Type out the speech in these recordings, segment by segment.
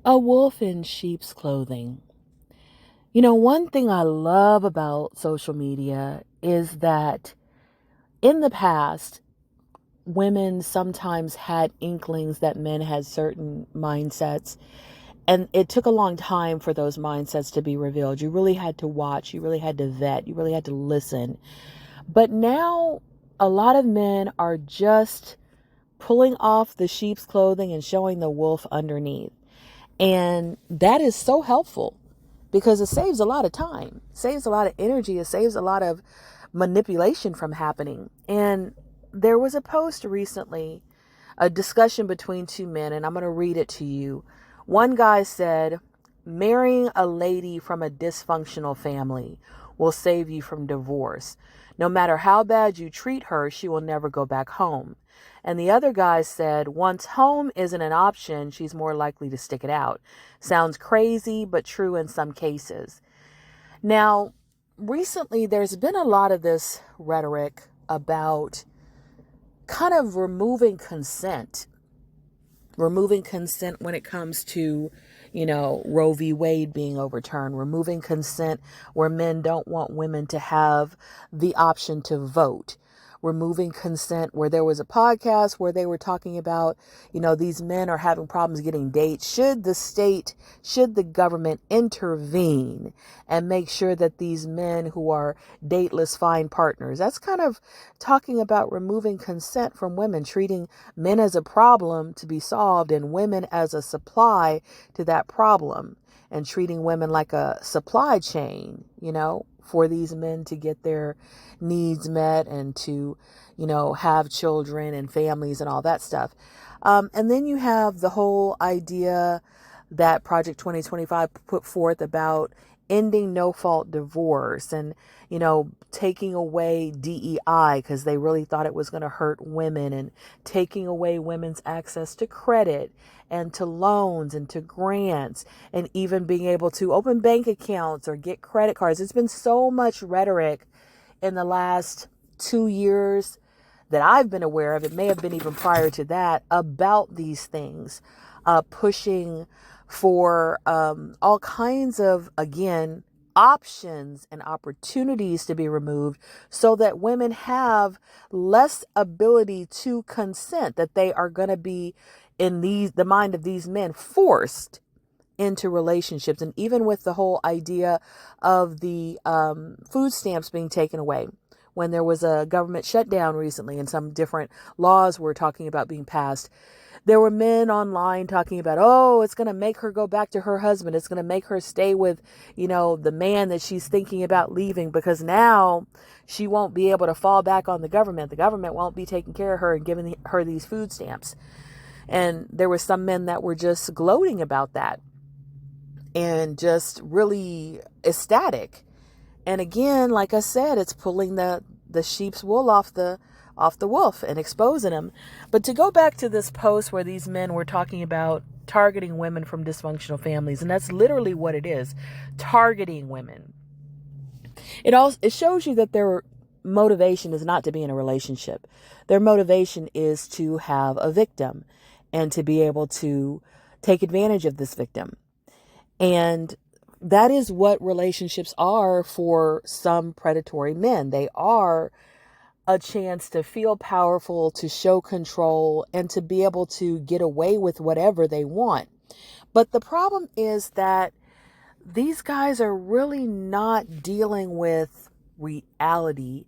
A wolf in sheep's clothing. One thing I love about social media is that in the past, women sometimes had inklings that men had certain mindsets, and it took a long time for those mindsets to be revealed. You really had to watch, you really had to vet, you really had to listen. But now, a lot of men are just pulling off the sheep's clothing and showing the wolf underneath. And that is so helpful because it saves a lot of time, saves a lot of energy, it saves a lot of manipulation from happening. And there was a post recently, a discussion between two men, and I'm going to read it to you. One guy said, marrying a lady from a dysfunctional family will save you from divorce. No matter how bad you treat her, she will never go back home. And the other guy said, once home isn't an option, she's more likely to stick it out. Sounds crazy, but true in some cases. Now, recently, there's been a lot of this rhetoric about kind of removing consent when it comes to, Roe v. Wade being overturned, removing consent where men don't want women to have the option to vote, removing consent where there was a podcast where they were talking about, these men are having problems getting dates. Should the government intervene and make sure that these men who are dateless find partners? That's kind of talking about removing consent from women, treating men as a problem to be solved and women as a supply to that problem, and treating women like a supply chain, for these men to get their needs met and to, have children and families and all that stuff. And then you have the whole idea that Project 2025 put forth about ending no-fault divorce and, taking away DEI because they really thought it was going to hurt women, and taking away women's access to credit and to loans and to grants, and even being able to open bank accounts or get credit cards. There's been so much rhetoric in the last 2 years that I've been aware of. It may have been even prior to that, about these things, pushing for all kinds of, again, options and opportunities to be removed so that women have less ability to consent, that they are going to be in the mind of these men forced into relationships. And even with the whole idea of the food stamps being taken away, when there was a government shutdown recently and some different laws were talking about being passed, there were men online talking about, oh, it's going to make her go back to her husband. It's going to make her stay with, the man that she's thinking about leaving, because now she won't be able to fall back on the government. The government won't be taking care of her and giving her these food stamps. And there were some men that were just gloating about that and just really ecstatic. And again, like I said, it's pulling the sheep's wool off the wolf and exposing him. But to go back to this post where these men were talking about targeting women from dysfunctional families, and that's literally what it is, targeting women. It shows you that their motivation is not to be in a relationship. Their motivation is to have a victim and to be able to take advantage of this victim. And that is what relationships are for some predatory men. They are a chance to feel powerful, to show control, and to be able to get away with whatever they want. But the problem is that these guys are really not dealing with reality.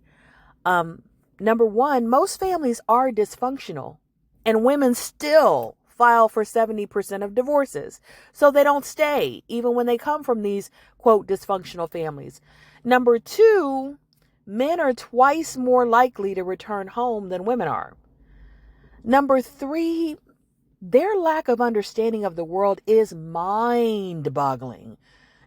Number one, most families are dysfunctional, and women still file for 70% of divorces. So they don't stay, even when they come from these, quote, dysfunctional families. Number two, men are twice more likely to return home than women are. Number three, their lack of understanding of the world is mind-boggling.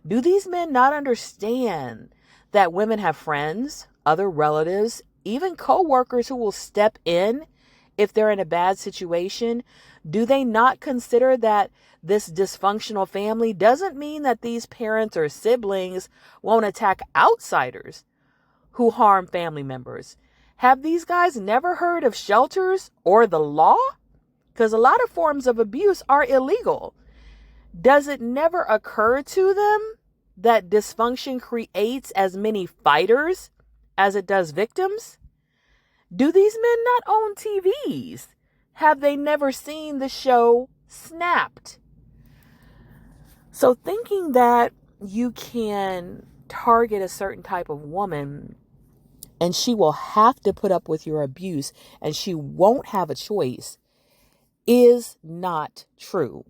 Do these men not understand that women have friends, other relatives, even co-workers who will step in if they're in a bad situation? Do they not consider that this dysfunctional family doesn't mean that these parents or siblings won't attack outsiders who harm family members? Have these guys never heard of shelters or the law? Because a lot of forms of abuse are illegal. Does it never occur to them that dysfunction creates as many fighters as it does victims? Do these men not own TVs? Have they never seen the show Snapped? So thinking that you can target a certain type of woman and she will have to put up with your abuse and she won't have a choice is not true.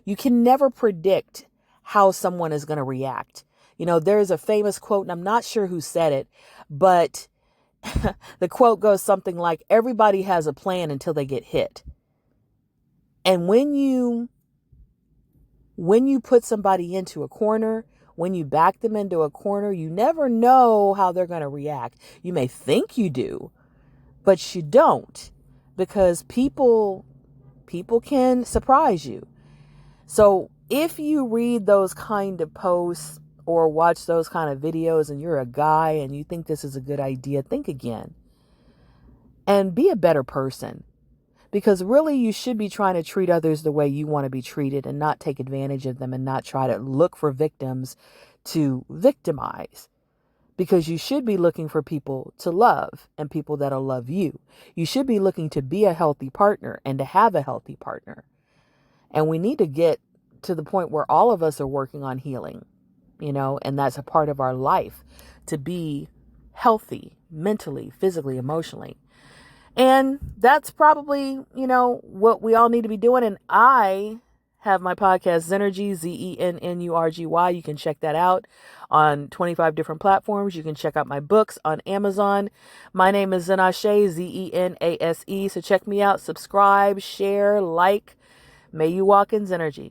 You can never predict how someone is going to react. There's a famous quote, and I'm not sure who said it, but the quote goes something like, everybody has a plan until they get hit. And when you put somebody into a corner, when you back them into a corner, you never know how they're going to react. You may think you do, but you don't, because people can surprise you. So if you read those kind of posts or watch those kind of videos and you're a guy and you think this is a good idea, think again and be a better person. Because really, you should be trying to treat others the way you want to be treated and not take advantage of them and not try to look for victims to victimize. Because you should be looking for people to love and people that'll love you. You should be looking to be a healthy partner and to have a healthy partner. And we need to get to the point where all of us are working on healing, and that's a part of our life, to be healthy mentally, physically, emotionally. And that's probably, what we all need to be doing. And I have my podcast, Zenergy, Zennurgy. You can check that out on 25 different platforms. You can check out my books on Amazon. My name is Zenashe, Zenase. So check me out, subscribe, share, like. May you walk in Zenergy.